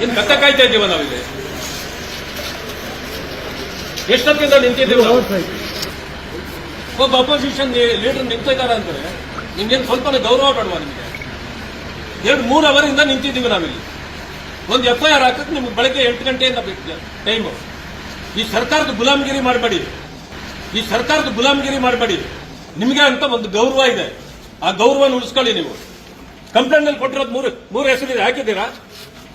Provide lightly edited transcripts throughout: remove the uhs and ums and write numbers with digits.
ಏನ್ ಕತ್ತೆ ಕಾಯ್ತಾ ಇದ್ದೀವ ನಾವಿಲ್ಲಿ? ಎಷ್ಟೊತ್ತಿಂದ ನಿಂತಿದ್ದೀವಿ ನಾವು? ಒಬ್ಬ ಅಪೋಸಿಷನ್ ಲೀಡರ್ ನಿಂತಿದ್ದಾರೆ ಅಂದ್ರೆ ನಿಮ್ಗೇನು ಸ್ವಲ್ಪ ಗೌರವ ಬೇಡವಾ? ನಿಮಗೆ 2-3 ಅವರಿಂದ ನಿಂತಿದ್ದೀವಿ ನಾವಿಲ್ಲಿ. ಒಂದು FIR ಹಾಕಕ್ಕೆ ನಿಮ್ಗೆ ಬೆಳಗ್ಗೆ 8 ಗಂಟೆಯಿಂದ ಟೈಮು. ಈ ಸರ್ಕಾರದ ಗುಲಾಮಗಿರಿ ಮಾಡಬೇಡಿ. ನಿಮಗೆ ಅಂತ ಒಂದು ಗೌರವ ಇದೆ, ಆ ಗೌರವನ ಉಳಿಸ್ಕೊಳ್ಳಿ ನೀವು. ಕಂಪ್ಲೇಂಟ್ ನಲ್ಲಿ ಕೊಟ್ಟಿರೋದು ಮೂರು ಹೆಸರಿದೆ, ಹಾಕಿದ್ದೀರಾ?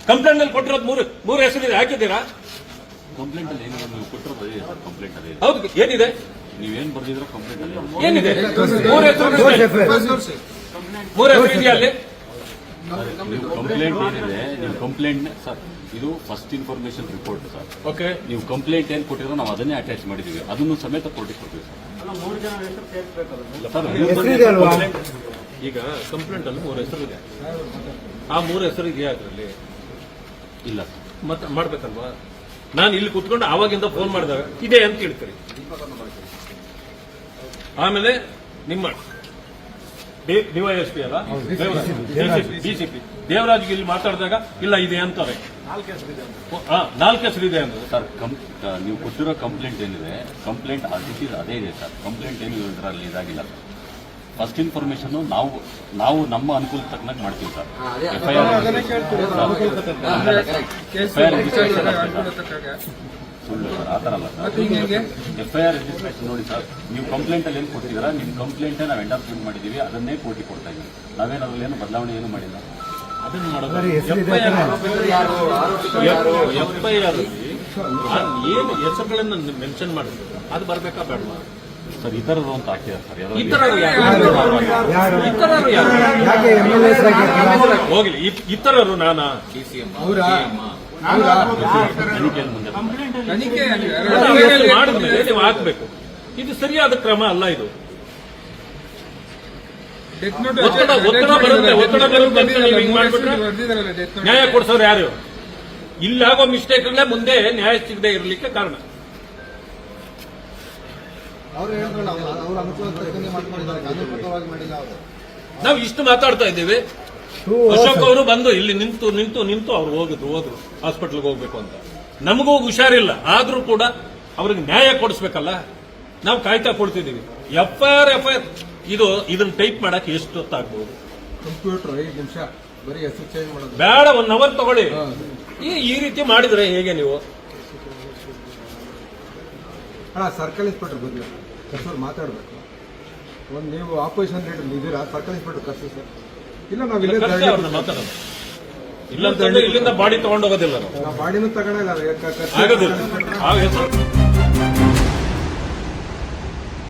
ಕಂಪ್ಲೇಂಟ್ ನಲ್ಲಿ ಕೊಟ್ಟಿರೋದು ಮೂರು ಹೆಸರಿದೆ, ಹಾಕಿದ್ದೀರಾ? ಕಂಪ್ಲೇಂಟ್ ಅಲ್ಲಿ ಕಂಪ್ಲೇಂಟ್ ಅದೇ ಹೌದು, ಏನಿದೆ? ನೀವೇನ್ ಬರ್ದಿದ್ರ ಕಂಪ್ಲೇಂಟ್ ಅಲ್ಲಿ ಏನಿದೆ? ಮೂರು ಹೆಸರು ಇದೆಯಾ ಅಲ್ಲಿ? ಕಂಪ್ಲೇಂಟ್ ಏನಿದೆ, ನೀವು ಕಂಪ್ಲೇಂಟ್ ಸರ್, ಇದು first information report sir. Okay, ನೀವು ಕಂಪ್ಲೇಂಟ್ ಏನ್ ಕೊಟ್ಟಿರೋ ನಾವು ಅದನ್ನೇ ಅಟ್ಯಾಚ್ ಮಾಡಿದೀವಿ, ಅದನ್ನು ಸಮೇತ ಕೋರ್ಟಿಗೆ ಕೊಡ್ತೀವಿ ಸರ್. ಈಗ ಕಂಪ್ಲೇಂಟ್ ಅಲ್ಲಿ 3 ಹೆಸರು ಇದೆ, ಆ 3 ಹೆಸರು ಇದೆಯಾ ಅದರಲ್ಲಿ? ಇಲ್ಲ ಮತ್ತೆ ಮಾಡ್ಬೇಕಲ್ವಾ? ನಾನು ಇಲ್ಲಿ ಕುತ್ಕೊಂಡು ಆವಾಗಿಂದ ಫೋನ್ ಮಾಡಿದಾಗ ಇದೆ ಅಂತ ಹೇಳ್ತೀರಿ. ಆಮೇಲೆ ನಿಮ್ಮ ಡಿವೈಎಸ್ಪಿ ಅಲ್ಲ, ಡಿಸಿಪಿ ದೇವರಾಜ್ಗೆ ಇಲ್ಲಿ ಮಾತಾಡಿದಾಗ ಇಲ್ಲ ಇದೆ ಅಂತಾರೆ. 4 ಹೆಸರಿದೆ ಅಂದ್ರೆ ಸರ್, ನೀವು ಕೊಟ್ಟಿರೋ ಕಂಪ್ಲೇಂಟ್ ಏನಿದೆ, ಕಂಪ್ಲೇಂಟ್ ಅದೇ ಇದೆ ಸರ್. ಕಂಪ್ಲೇಂಟ್ ಏನು ಇದರಲ್ಲಿ ಇದಾಗಿಲ್ಲ ಸರ್. ಫಸ್ಟ್ ಇನ್ಫಾರ್ಮೇಶನ್ ನಾವು ನಮ್ಮ ಅನುಕೂಲ ತಕ್ಕನಾಗಿ ಮಾಡ್ತೀವಿ ಸರ್. FIR ಸುಳ್ಳು ಸರ್, ಆ ಥರ ಅಲ್ಲ ಸರ್. FIR ರಿಜಿಸ್ಟ್ರೇಷನ್ ನೋಡಿ ಸರ್, ನೀವು ಕಂಪ್ಲೇಂಟ್ ಅಲ್ಲಿ ಏನು ಕೊಟ್ಟಿದ್ದೀರಾ, ನಿಮ್ಮ ಕಂಪ್ಲೇಂಟೇ ನಾವು ಎಂಡಾರ್ಸ್ಮೆಂಟ್ ಮಾಡಿದ್ದೀವಿ, ಅದನ್ನೇ ಕೋರ್ಟಿಗೆ ಕೊಡ್ತಾ ಇದ್ದೀವಿ. ನಾವೇನು ಅದ್ರಲ್ಲಿ ಏನು ಬದಲಾವಣೆ ಏನು ಮಾಡಿಲ್ಲ. ಅದನ್ನು ಮಾಡೋದು FIR ಏನು ಹೆಸರುಗಳನ್ನು ಮೆನ್ಷನ್ ಮಾಡಿದ್ರು ಅದು ಬರ್ಬೇಕಾ ಬೇಡವಾ ಸರ್? ಈ ಥರದ್ದು ಅಂತ ಹಾಕಿದ್ದಾರೆ ಸರ್. ಹೋಗ್ಲಿ, ಇತರರು ನಾನಾ ಮಾಡಿದ್ಮೇಲೆ ನೀವು ಹಾಕ್ಬೇಕು. ಇದು ಸರಿಯಾದ ಕ್ರಮ ಅಲ್ಲ. ಇದು ಒತ್ತಡ ಬರುತ್ತೆ ನೀವು ಹಿಂಗ್ ಮಾಡ್ಬಿಟ್ರೆ ನ್ಯಾಯ ಕೊಡ್ಸೋರು ಯಾರು? ಇಲ್ಲಾಗೋ ಮಿಸ್ಟೇಕ್ಗಳೇ ಮುಂದೆ ನ್ಯಾಯ ಸಿಗದೆ ಇರಲಿಕ್ಕೆ ಕಾರಣ. ನಾವು ಇಷ್ಟು ಮಾತಾಡ್ತಾ ಇದ್ದೀವಿ, ಅಶೋಕ್ ಅವರು ಬಂದು ಇಲ್ಲಿ ನಿಂತು ಅವ್ರು ಹೋದ್ರು ಹಾಸ್ಪಿಟಲ್ಗೆ ಹೋಗ್ಬೇಕು ಅಂತ. ನಮಗೂ ಹುಷಾರಿಲ್ಲ, ಆದ್ರೂ ಕೂಡ ಅವ್ರಿಗೆ ನ್ಯಾಯ ಕೊಡಿಸ್ಬೇಕಲ್ಲ, ನಾವು ಕಾಯ್ತಾ ಕೊಡ್ತಿದ್ದೀವಿ. FIR ಇದನ್ನ ಟೈಪ್ ಮಾಡಕ್ಕೆ ಎಷ್ಟು ಹೊತ್ತಾಗ್ಬೋದು? ಕಂಪ್ಯೂಟರ್ 5 ನಿಮಿಷ ಬರೀ ಹೆಸರು ಚೇಂಜ್ ಮಾಡೋದು ಬೇಡ, 1 ಅವರ್ ತಗೊಳ್ಳಿ. ಈ ರೀತಿ ಮಾಡಿದ್ರೆ ಹೇಗೆ ನೀವು? ಸರ್ಕಲ್ ಇನ್ಸ್ಪೆಕ್ಟರ್ ಬದಲು ಕರ್ಸೋರು ಮಾತಾಡಬೇಕು. ನೀವು ಆಪೋಸಿಷನ್ ಲೀಡರ್ ಇದ್ದೀರಾ, ಸರ್ಕಲ್ ಇನ್ಸ್ಪೆಕ್ಟರ್ ಕರ್ಸಿ ಸರ್. ಇಲ್ಲ ನಾವು ಮಾತಾಡೋದು ಇಲ್ಲ, ಇಲ್ಲಿಂದ ಬಾಡಿ ತಗೊಂಡೋಗೋದಿಲ್ಲ, ಬಾಡಿನೂ ತಗೊಳ್ಳಲ್ಲ.